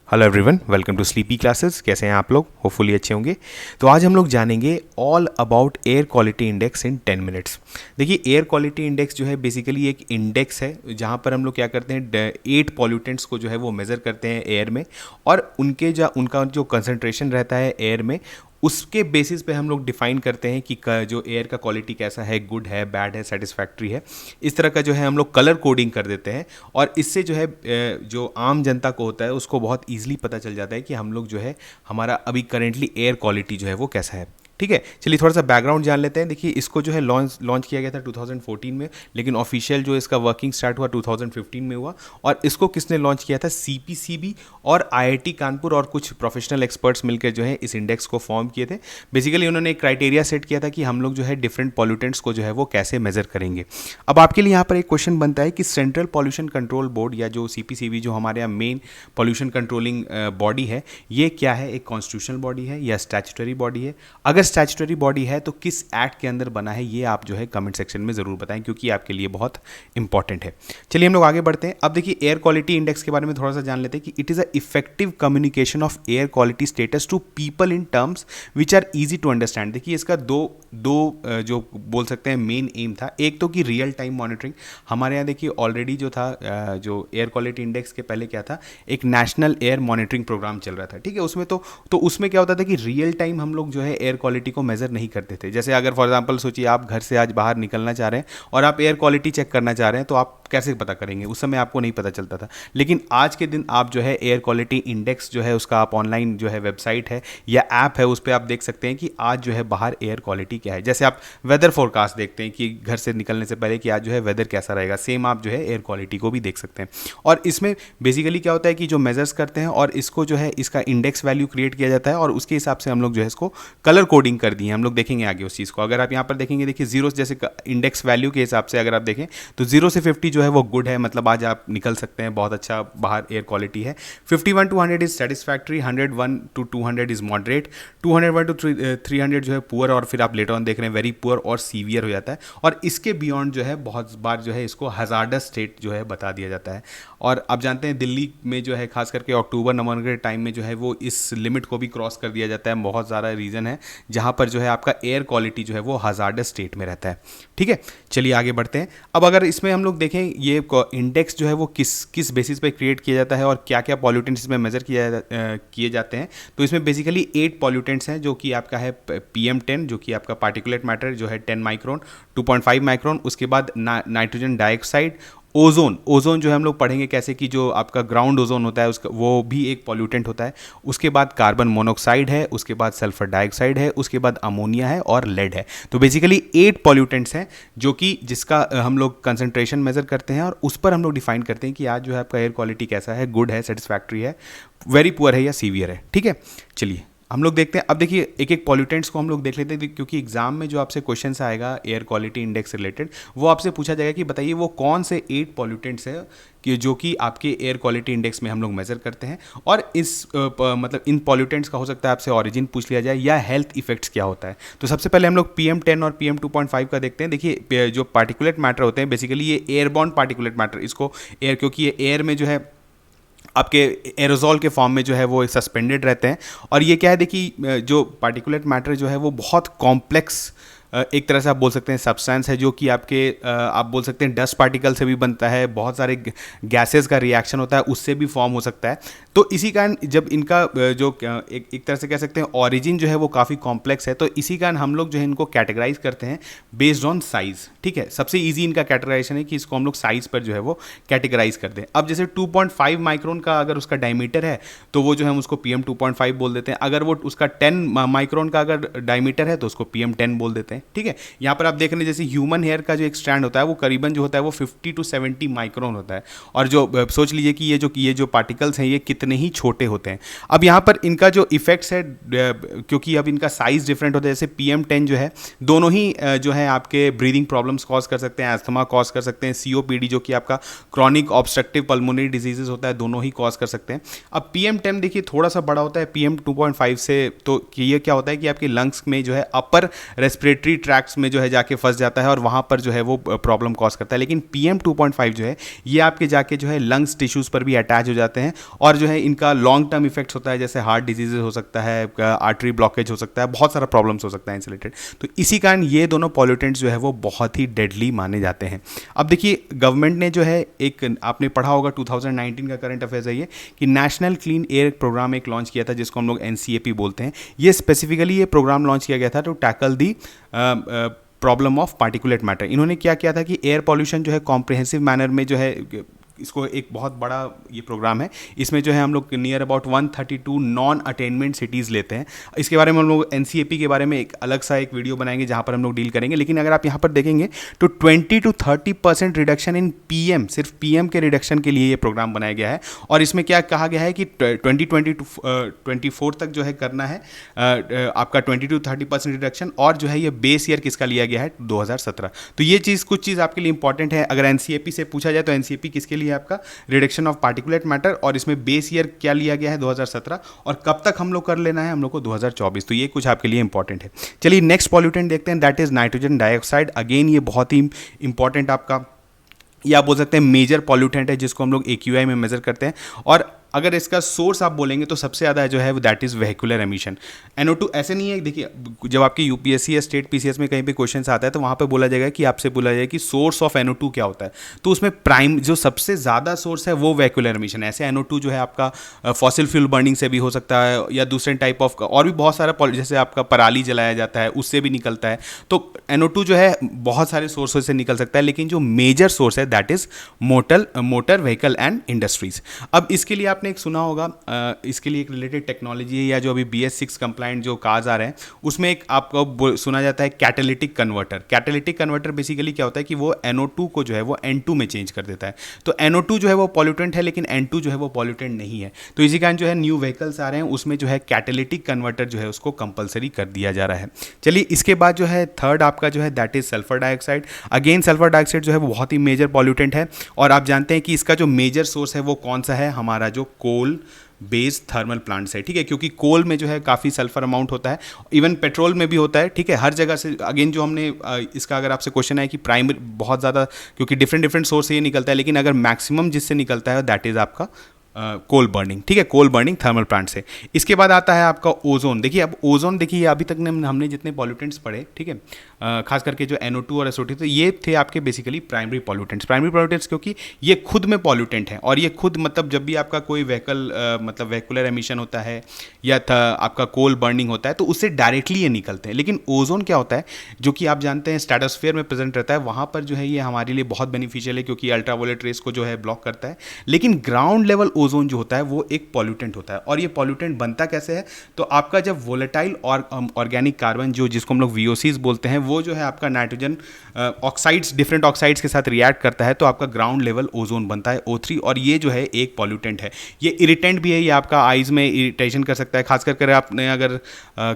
Hello everyone, welcome to Sleepy Classes. कैसे हैं आप लोग? होपफुली अच्छे होंगे। तो आज हम लोग जानेंगे all about air quality index in 10 minutes. देखिए, एयर क्वालिटी इंडेक्स जो है बेसिकली एक इंडेक्स है जहां पर हम लोग क्या करते हैं, 8 पॉल्यूटेंट्स को जो है वो मेज़र करते हैं एयर में, और उनका जो कंसंट्रेशन रहता है एयर में, उसके बेसिस पे हम लोग डिफाइन करते हैं कि जो एयर का क्वालिटी कैसा है, गुड है, बैड है, सेटिस्फैक्ट्री है। इस तरह का जो है हम लोग कलर कोडिंग कर देते हैं, और इससे जो है जो आम जनता को होता है उसको बहुत ईजिली पता चल जाता है कि हम लोग जो है हमारा अभी करेंटली एयर क्वालिटी जो है वो कैसा है। ठीक है, चलिए थोड़ा सा बैकग्राउंड जान लेते हैं। देखिए, इसको जो है लॉन्च किया गया था 2014 में, लेकिन ऑफिशियल जो इसका वर्किंग स्टार्ट हुआ 2015 में हुआ। और इसको किसने लॉन्च किया था? सीपीसीबी और आईआईटी कानपुर और कुछ प्रोफेशनल एक्सपर्ट्स मिलकर जो है इस इंडेक्स को फॉर्म किए थे। बेसिकली उन्होंने एक क्राइटेरिया सेट किया था कि हम लोग जो है डिफरेंट पॉल्यूटेंट्स को जो है वो कैसे मेजर करेंगे। अब आपके लिए यहाँ पर एक क्वेश्चन बनता है कि सेंट्रल पॉल्यूशन कंट्रोल बोर्ड या जो सीपीसीबी जो हमारे यहाँ मेन पॉल्यूशन कंट्रोलिंग बॉडी है, ये क्या है? एक कॉन्स्टिट्यूशनल बॉडी है या स्टैट्यूटरी बॉडी है? अगर स्टैट्यूटरी बॉडी है तो किस एक्ट के अंदर बना है, ये आप जो है कमेंट सेक्शन में ज़रूर बताएं, क्योंकि आपके लिए बहुत इंपॉर्टेंट है। चलिए हम लोग आगे बढ़ते हैं। अब देखिए, एयर क्वालिटी इंडेक्स के बारे में थोड़ा सा जान लेते हैं कि it is a effective communication of air quality status to people in terms which are easy to understand. देखिए, इसका दो जो बोल सकते हैं मेन एम था। एक तो कि रियल टाइम मॉनिटरिंग। हमारे यहाँ देखिए ऑलरेडी जो था, जो एयर क्वालिटी इंडेक्स के पहले क्या था, एक नेशनल एयर मॉनिटरिंग प्रोग्राम चल रहा था। ठीक है, उसमें तो उसमें क्या होता था कि रियल टाइम हम लोग जो है एयर क्वालिटी को मेजर नहीं करते थे। जैसे अगर फॉर एग्जांपल सोचिए, आप घर से आज बाहर निकलना चाह रहे हैं और आप एयर क्वालिटी चेक करना चाह रहे हैं, तो आप कैसे पता करेंगे? उस समय आपको नहीं पता चलता था। लेकिन आज के दिन आप जो है एयर क्वालिटी इंडेक्स जो है उसका आप ऑनलाइन जो है वेबसाइट है या ऐप है, उस पर आप देख सकते हैं कि आज जो है बाहर एयर क्वालिटी क्या है। जैसे आप वेदर फोरकास्ट देखते हैं कि घर से निकलने से पहले कि आज जो है वेदर कैसा रहेगा, सेम आप जो है एयर क्वालिटी को भी देख सकते हैं। और इसमें बेसिकली क्या होता है कि जो मेजर्स करते हैं और इसको जो है इसका इंडेक्स वैल्यू क्रिएट किया जाता है, और उसके हिसाब से हम लोग जो है इसको कलर कोडिंग कर दिए। हम लोग देखेंगे आगे उस चीज़ को। अगर आप यहाँ पर देखेंगे, देखिए जीरो जैसे इंडेक्स वैल्यू के हिसाब से अगर आप देखें तो 0 से 50 जो है वो गुड है, मतलब आज आप निकल सकते हैं, बहुत अच्छा बाहर एयर क्वालिटी है। 51 to 100 is satisfactory, 101 to 200 is moderate, 201 to 300 जो है पुअर, और फिर आप लेटर ऑन देख रहे हैं वेरी पुअर और सीवियर हो जाता है। और इसके बियॉन्ड जो है बहुत बार जो है इसको हजार्डस स्टेट जो है बता दिया जाता है। और आप जानते हैं दिल्ली में जो है खास करके अक्टूबर नवंबर के टाइम में जो है वो इस लिमिट को भी क्रॉस कर दिया जाता है। बहुत सारा रीज़न है जहाँ पर जो है आपका एयर क्वालिटी जो है वो हजार्डस स्टेट में रहता है। ठीक है, चलिए आगे बढ़ते हैं। अब अगर इसमें हम लोग देखें ये इंडेक्स जो है वो किस बेसिस पे क्रिएट किया जाता है और क्या क्या पॉल्यूटेंट्स इसमें मेजर किए जाते हैं, तो इसमें बेसिकली 8 पॉल्यूटेंट्स हैं, जो कि आपका है PM10 जो कि आपका पार्टिकुलेट मैटर जो है 10 माइक्रोन, 2.5 माइक्रोन, उसके बाद नाइट्रोजन डाइऑक्साइड, ओजोन जो है हम लोग पढ़ेंगे कैसे कि जो आपका ग्राउंड ओजोन होता है उसका वो भी एक पॉल्यूटेंट होता है। उसके बाद कार्बन मोनोऑक्साइड है, उसके बाद सल्फर डाइऑक्साइड है, उसके बाद अमोनिया है और लेड है। तो बेसिकली 8 पॉल्यूटेंट्स हैं जो कि जिसका हम लोग कंसंट्रेशन मेजर करते हैं, और उस पर हम लोग डिफाइन करते हैं कि आज जो है आपका एयर क्वालिटी कैसा है, गुड है, सेटिस्फैक्ट्री है, वेरी पुअर है या सीवियर है। ठीक है, चलिए हम लोग देखते हैं। अब देखिए एक एक पॉल्यूटेंट्स को हम लोग देख लेते हैं, क्योंकि एग्जाम में जो आपसे क्वेश्चन आएगा एयर क्वालिटी इंडेक्स से रिलेटेड, वो आपसे पूछा जाएगा कि बताइए वो कौन से 8 पॉल्यूटेंट्स है कि जो कि आपके एयर क्वालिटी इंडेक्स में हम लोग मेजर करते हैं। और इस मतलब इन पॉल्यूटेंट्स का हो सकता है आपसे ओरिजिन पूछ लिया जाए या हेल्थ इफेक्ट्स क्या होता है। तो सबसे पहले हम लोग PM10 और PM2.5 का देखते हैं। देखिए जो पार्टिकुलेट मैटर होते हैं बेसिकली ये एयरबॉर्न पार्टिकुलेट मैटर, इसको एयर, क्योंकि ये एयर में जो है आपके एरोजॉल के फॉर्म में जो है वो सस्पेंडेड रहते हैं। और ये क्या है, देखिए जो पार्टिकुलेट मैटर जो है वो बहुत कॉम्प्लेक्स एक तरह से आप बोल सकते हैं सब्सटेंस है, जो कि आपके आप बोल सकते हैं डस्ट पार्टिकल से भी बनता है, बहुत सारे गैसेस का रिएक्शन होता है उससे भी फॉर्म हो सकता है। तो इसी कारण जब इनका जो एक तरह से कह सकते हैं ऑरिजिन जो है वो काफ़ी कॉम्प्लेक्स है, तो इसी कारण हम लोग जो है इनको कैटेगराइज करते हैं बेस्ड ऑन साइज। ठीक है, सबसे ईजी इनका कैटेगराइजेशन है कि इसको हम लोग साइज पर जो है वो कैटेगराइज करते हैं। अब जैसे 2.5 माइक्रोन का अगर उसका डायमीटर है तो वो जो है हम उसको PM2.5 बोल देते हैं। अगर वो उसका 10 माइक्रोन का अगर डायमीटर है तो उसको PM10 बोल देते हैं। ठीक है, यहाँ पर आप देख रहे हैं जैसे ह्यूमन हेयर का जो एक स्ट्रैंड होता है वो करीबन जो होता है वो 50 to 70 माइक्रोन होता है। और जो सोच लीजिए कि ये जो पार्टिकल्स हैं ये कितने ही छोटे होते हैं। अब यहाँ पर इनका जो इफेक्ट्स है, क्योंकि अब इनका साइज डिफरेंट होता है, जैसे PM10 जो है दोनों ही जो है आपके ब्रीदिंग प्रॉब्लम्स कॉज कर सकते हैं, एस्थमा कॉज कर सकते हैं, COPD जो कि आपका क्रॉनिक ऑब्स्ट्रक्टिव पल्मोनरी डिजीजेज होता है, दोनों ही कॉज कर सकते हैं। अब PM10 देखिए थोड़ा सा बड़ा होता है PM2.5 से, तो ये क्या होता है कि आपके लंग्स में जो है अपर रेस्पिरेटरी रेस्पिरेटरी ट्रैक्ट्स में जो है जाके फंस जाता है और वहाँ पर जो है वो प्रॉब्लम कॉज करता है। लेकिन PM2.5 जो है ये आपके जाके जो है लंग्स टिश्यूज़ पर भी अटैच हो जाते हैं और जो है इनका लॉन्ग टर्म इफेक्ट्स होता है, जैसे हार्ट डिजीजेज हो सकता है, आर्टरी ब्लॉकेज हो सकता है, बहुत सारा प्रॉब्लम्स हो सकता है इनसे रिलेटेड। तो इसी कारण ये दोनों पॉल्यूटेंट्स जो है वो बहुत ही डेडली माने जाते हैं। अब देखिए गवर्नमेंट ने जो है एक, आपने पढ़ा होगा 2019 का करंट अफेयर्स है ये, कि नेशनल क्लीन एयर प्रोग्राम एक लॉन्च किया था जिसको हम लोग NCAP बोलते हैं। ये स्पेसिफिकली ये प्रोग्राम लॉन्च किया गया था to tackle the problem of particulate matter. इन्होंने क्या किया था कि एयर पॉल्यूशन जो है कॉम्प्रिहेंसिव मैनर में जो है, इसको एक बहुत बड़ा ये प्रोग्राम है, इसमें जो है हम लोग near about 132 non attainment cities लेते हैं। इसके बारे में हम लोग NCAP के बारे में एक अलग सा एक वीडियो बनाएंगे जहाँ पर हम लोग डील करेंगे। लेकिन अगर आप यहाँ पर देखेंगे तो 20 to 30% रिडक्शन इन PM, सिर्फ PM के रिडक्शन के लिए ये प्रोग्राम बनाया गया है। और इसमें क्या कहा गया है कि 2024 तक जो है करना है आपका 20 to 30% रिडक्शन, और जो है ये बेस ईयर किसका लिया गया है, 2017। तो ये चीज़, कुछ चीज़ आपके लिए इंपॉर्टेंट है। अगर NCAP से पूछा जाए तो NCAP किसके लिए आपका रिडक्शन ऑफ पार्टिकुलेट मैटर, और इसमें बेस ईयर क्या लिया गया है, 2017, और कब तक हम लोग कर लेना है, हम लोग को 2024। तो ये कुछ आपके लिए इंपॉर्टेंट है। चलिए नेक्स्ट पॉल्यूटेंट देखते हैं, that is nitrogen dioxide. Again ये बहुत ही इंपॉर्टेंट आपका, या आप बोल सकते हैं मेजर पॉल्यूटेंट है जिसको हम लोग AQI में मेजर करते हैं। और अगर इसका सोर्स आप बोलेंगे तो सबसे ज़्यादा जो है that is vehicular emission. NO2 ऐसे नहीं है, देखिए जब आपके UPSC या स्टेट PCS में कहीं पे क्वेश्चन आता है तो वहाँ पे बोला जाएगा कि आपसे बोला जाएगा कि सोर्स ऑफ NO2 क्या होता है, तो उसमें प्राइम जो सबसे ज़्यादा सोर्स है वो वेहिकुलर एमिशन। ऐसे NO2 जो है आपका फॉसिल फ्यूल बर्निंग से भी हो सकता है, या दूसरे टाइप ऑफ, और भी बहुत सारा, जैसे आपका पराली जलाया जाता है उससे भी निकलता है। तो NO2 जो है बहुत सारे सोर्सों से निकल सकता है, लेकिन जो मेजर सोर्स है that is motor vehicle and industries. अब इसके लिए आपने एक सुना होगा, इसके लिए एक रिलेटेड टेक्नोलॉजी है, या जो अभी BS6 कंप्लाइंट जो कार्स आ रहे हैं उसमें एक आपको सुना जाता है catalytic converter. Catalytic converter basically क्या होता है कि वो NO2 को जो है वो N2 में चेंज कर देता है। तो NO2 जो है वो पॉल्यूटेंट है, लेकिन N2 जो है वो पॉल्यूटेंट नहीं है। तो इसी कारण जो है न्यू व्हीकल्स आ रहे हैं उसमें जो है कैटालिटिक कन्वर्टर जो है उसको कंपलसरी कर दिया जा रहा है। चलिए इसके बाद जो है थर्ड आपका जो है that is sulphur dioxide. Again sulphur dioxide जो है वो बहुत ही मेजर पॉल्यूटेंट है, और आप जानते हैं कि इसका जो मेजर सोर्स है वो कौन सा है, हमारा जो कोल बेस्ड थर्मल प्लांट्स है, ठीक है, क्योंकि कोल में जो है काफ़ी सल्फर अमाउंट होता है, इवन पेट्रोल में भी होता है, ठीक है, हर जगह से। अगेन जो हमने इसका अगर आपसे क्वेश्चन है कि प्राइमरी बहुत ज़्यादा, क्योंकि डिफरेंट सोर्स से ये निकलता है, लेकिन अगर मैक्सिमम जिससे निकलता है दैट इज़ आपका कोल बर्निंग, ठीक है, कोल बर्निंग थर्मल प्लांट से। इसके बाद आता है आपका ओजोन। देखिए अब ओजोन, देखिए अभी तक हमने जितने पॉल्यूटेंट्स पढ़े, ठीक है, खास करके जो NO2 और SO2, तो ये थे आपके basically primary pollutants. Primary pollutants क्योंकि ये खुद में पॉल्यूटेंट हैं, और ये खुद मतलब जब भी आपका कोई व्हीकल मतलब वेहिकुलर एमिशन होता है या आपका कोल बर्निंग होता है तो उससे डायरेक्टली ये निकलते हैं। लेकिन ओजोन क्या होता है, जो कि आप जानते हैं स्ट्रेटोस्फीयर में प्रेजेंट रहता है, वहाँ पर जो है ये हमारे लिए बहुत बेनिफिशियल है क्योंकि अल्ट्रावायलेट रेस को जो है ब्लॉक करता है। लेकिन ग्राउंड लेवल ओजोन जो होता है वो एक पॉल्यूटेंट होता है, और ये पॉल्यूटेंट बनता कैसे है, तो आपका जब वोलेटाइल और ऑर्गेनिक कार्बन जो जिसको हम लोग VOCs बोलते हैं, वो जो है आपका नाइट्रोजन ऑक्साइड्स, डिफरेंट ऑक्साइड्स के साथ रिएक्ट करता है तो आपका ग्राउंड लेवल ओजोन बनता है O3, और ये जो है एक पॉल्यूटेंट है। ये इरिटेंट भी है, ये आपका आइज में इरिटेशन कर सकता है। खास करके आपने अगर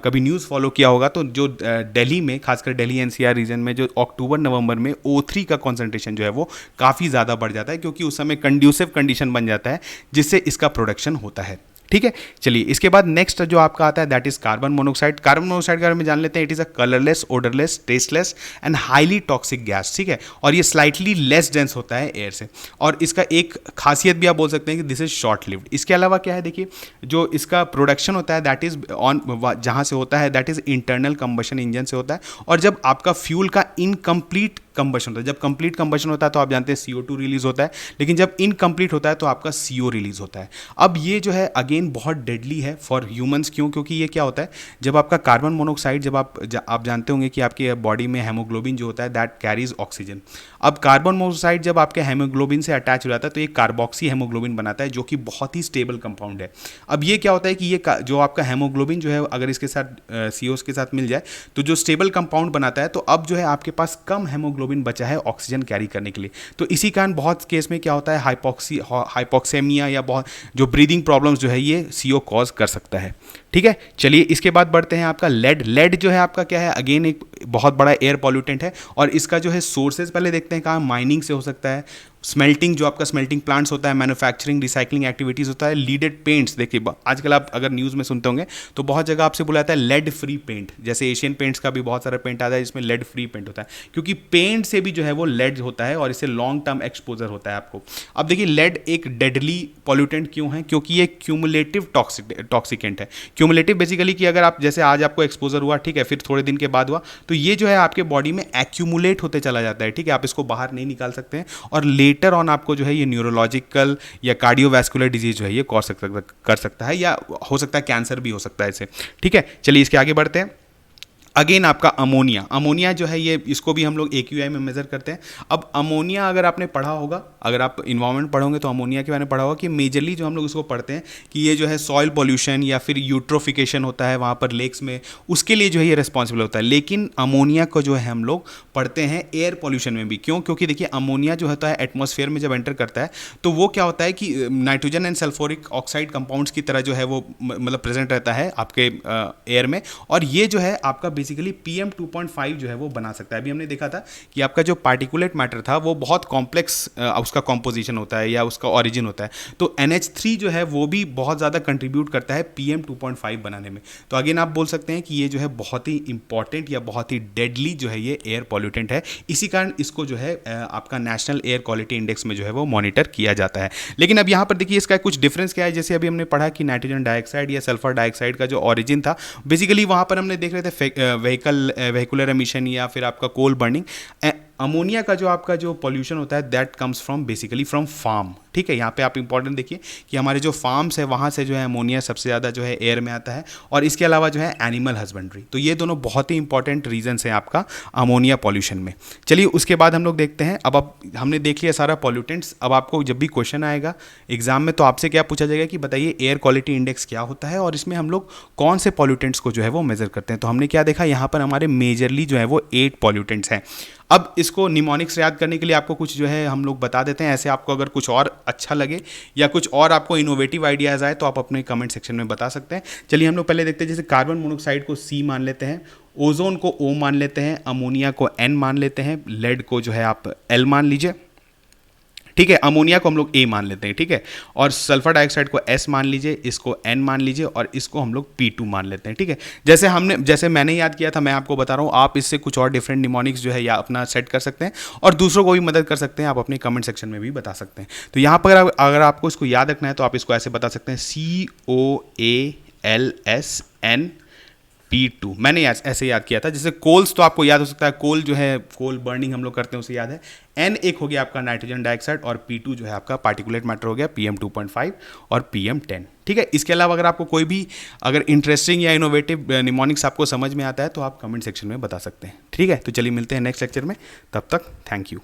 कभी न्यूज़ फॉलो किया होगा तो जो दिल्ली में, खासकर दिल्ली NCR रीजन में जो अक्टूबर नवंबर में O3 का कॉन्सेंट्रेशन जो है वो काफ़ी ज़्यादा बढ़ जाता है, क्योंकि उस समय कंड्यूसिव कंडीशन बन जाता है जिससे इसका प्रोडक्शन होता है, ठीक है। चलिए इसके बाद नेक्स्ट जो आपका आता है that is carbon monoxide. Carbon monoxide के बारे में जान लेते हैं। It is a colourless, odourless, tasteless and highly toxic gas, ठीक है, और ये स्लाइटली लेस डेंस होता है एयर से, और इसका एक खासियत भी आप बोल सकते हैं कि दिस इज शॉर्ट लिव्ड। इसके अलावा क्या है, देखिए जो इसका प्रोडक्शन होता है दैट इज ऑन, जहाँ से होता है that is internal combustion engine से होता है, और जब आपका फ्यूल का इनकम्प्लीट कंबशन होता है, जब कंप्लीट कंबशन होता है तो आप जानते हैं CO2 रिलीज होता है, लेकिन जब इनकम्प्लीट होता है तो आपका CO रिलीज होता है। अब ये जो है अगेन बहुत डेडली है फॉर ह्यूमंस। क्यों? क्योंकि ये क्या होता है, जब आपका कार्बन मोनोऑक्साइड, जब आप जानते होंगे कि आपके बॉडी में हेमोग्लोबिन जो होता है दैट कैरीज ऑक्सीजन। अब कार्बन मोनोऑक्साइड जब आपके हेमोग्लोबिन से अटैच हो जाता है तो ये कार्बोक्सी हेमोग्लोबिन बनाता है, जो कि बहुत ही स्टेबल कंपाउंड है। अब ये क्या होता है कि ये जो आपका हेमोग्लोबिन जो है अगर इसके साथ COs के साथ मिल जाए तो जो स्टेबल कंपाउंड बनाता है, तो अब जो है आपके पास कम हेमोग्लोबिन बचा है ऑक्सीजन कैरी करने के लिए। तो इसी कारण बहुत केस में क्या होता है, हाइपोक्सेमिया या बहुत जो ब्रीदिंग प्रॉब्लम्स जो है ये CO कॉज कर सकता है, ठीक है। चलिए इसके बाद बढ़ते हैं आपका लेड। लेड जो है आपका क्या है, अगेन एक बहुत बड़ा एयर पॉल्यूटेंट है। और इसका जो है सोर्सेज पहले देखते हैं, कहाँ माइनिंग से हो सकता है, स्मेल्टिंग जो आपका स्मेल्टिंग प्लांट्स होता है, मैन्युफैक्चरिंग रिसाइकलिंग एक्टिविटीज़ होता है, लीडेड पेंट्स। देखिए आजकल आप अगर न्यूज़ में सुनते होंगे तो बहुत जगह आपसे बोला जाता है लेड फ्री पेंट, जैसे एशियन पेंट्स का भी बहुत सारा पेंट आता है जिसमें लेड फ्री पेंट होता है, क्योंकि पेंट से भी जो है वो लेड होता है और इससे लॉन्ग टर्म एक्सपोजर होता है आपको। अब देखिए लेड एक डेडली पॉल्यूटेंट क्यों है, क्योंकि ये क्यूमुलेटिव टॉक्सिकेंट है। क्यूमुलेटिव बेसिकली कि अगर आप जैसे आज आपको एक्सपोजर हुआ, ठीक है, फिर थोड़े दिन के बाद हुआ, तो ये जो है आपके बॉडी में एक्यूमुलेट होते चला जाता है, ठीक है, आप इसको बाहर नहीं निकाल सकते हैं और लेटर ऑन आपको जो है ये न्यूरोलॉजिकल या कार्डियोवैस्कुलर डिजीज जो है ये कर सकता है, या हो सकता है कैंसर भी हो सकता है इसे, ठीक है। चलिए इसके आगे बढ़ते हैं। अगेन आपका अमोनिया, अमोनिया जो है ये इसको भी हम लोग AQI में मेजर करते हैं। अब अमोनिया अगर आपने पढ़ा होगा, अगर आप इन्वायरमेंट पढ़ोगे तो अमोनिया के बारे में पढ़ा होगा कि मेजरली जो हम लोग इसको पढ़ते हैं कि ये जो है सॉइल पॉल्यूशन या फिर यूट्रोफिकेशन होता है वहाँ पर लेक्स में, उसके लिए जो है ये रिस्पॉन्सिबल होता है। लेकिन अमोनिया को जो है हम लोग पढ़ते हैं एयर पॉल्यूशन में भी। क्यों? क्योंकि देखिए अमोनिया जो होता है एटमॉस्फेयर में जब एंटर करता है तो वो क्या होता है कि nitrogen and sulphuric oxide compounds की तरह जो है वो मतलब प्रेजेंट रहता है आपके एयर में, और ये जो है आपका बेसिकली PM 2.5 जो है वो बना सकता है। अभी हमने देखा था कि आपका जो पार्टिकुलेट मैटर था वो बहुत कॉम्प्लेक्स उसका कॉम्पोजिशन होता है या उसका ऑरिजिन होता है, तो NH3 जो है वो भी बहुत ज़्यादा कंट्रीब्यूट करता है PM 2.5 बनाने में। तो अगेन आप बोल सकते हैं कि ये जो है बहुत ही इंपॉर्टेंट या बहुत ही डेडली जो है ये एयर पॉल्यूटेंट है। इसी कारण इसको जो है आपका नेशनल एयर क्वालिटी इंडेक्स में जो है वो मॉनिटर किया जाता है। लेकिन अब यहाँ पर देखिए इसका कुछ डिफरेंस क्या है। जैसे अभी हमने पढ़ा कि नाइट्रोजन डाइऑक्साइड या सल्फर डाइऑक्साइड का जो ऑरिजिन था, बेसिकली वहाँ पर हमने देख रहे थे व्हीकुलर एमिशन या फिर आपका कोल बर्निंग। अमोनिया का जो आपका जो पॉल्यूशन होता है that comes from basically from farm, ठीक है। यहाँ पे आप इंपॉर्टेंट देखिए कि हमारे जो फार्म्स है वहाँ से जो है अमोनिया सबसे ज़्यादा जो है एयर में आता है, और इसके अलावा जो है एनिमल हस्बेंड्री। तो ये दोनों बहुत ही इंपॉर्टेंट रीजन्स हैं आपका अमोनिया पॉल्यूशन में। चलिए उसके बाद हम लोग देखते हैं। अब हमने देख लिया सारा पॉल्यूटेंट्स। अब आपको जब भी क्वेश्चन आएगा एग्जाम में तो आपसे क्या पूछा जाएगा कि बताइए एयर क्वालिटी इंडेक्स क्या होता है और इसमें हम लोग कौन से पॉल्यूटेंट्स को जो है वो मेजर करते हैं। तो हमने क्या देखा, यहाँ पर हमारे मेजरली जो है वो 8 पॉल्यूटेंट्स हैं। अब इसको निमोनिक्स याद करने के लिए आपको कुछ जो है हम लोग बता देते हैं। ऐसे आपको अगर कुछ और अच्छा लगे या कुछ और आपको इनोवेटिव आइडियाज़ आए तो आप अपने कमेंट सेक्शन में बता सकते हैं। चलिए हम लोग पहले देखते हैं। जैसे कार्बन मोनोऑक्साइड को C मान लेते हैं, ओजोन को O मान लेते हैं, अमोनिया को N मान लेते हैं, लेड को जो है आप L मान लीजिए, ठीक है। अमोनिया को हम लोग A मान लेते हैं, ठीक है। और सल्फर डाइऑक्साइड को S मान लीजिए, इसको N मान लीजिए और इसको हम लोग P2 मान लेते हैं, ठीक है। जैसे मैंने याद किया था मैं आपको बता रहा हूँ, आप इससे कुछ और डिफरेंट निमोनिक्स जो है या अपना सेट कर सकते हैं और दूसरों को भी मदद कर सकते हैं। आप अपने कमेंट सेक्शन में भी बता सकते हैं। तो यहाँ पर अगर आपको इसको याद रखना है तो आप इसको ऐसे बता सकते हैं COALSN P2। मैंने ऐसे याद किया था। जैसे कोल्स तो आपको याद हो सकता है, कोल जो है कोल बर्निंग हम लोग करते हैं उसे याद है। N एक हो गया आपका नाइट्रोजन डाइऑक्साइड और P2 जो है आपका पार्टिकुलेट मैटर हो गया PM 2.5 और PM 10, ठीक है। इसके अलावा अगर आपको कोई भी अगर इंटरेस्टिंग या इनोवेटिव निमोनिक्स आपको समझ में आता है तो आप कमेंट सेक्शन में बता सकते हैं, ठीक है। तो चलिए मिलते हैं नेक्स्ट लेक्चर में, तब तक थैंक यू।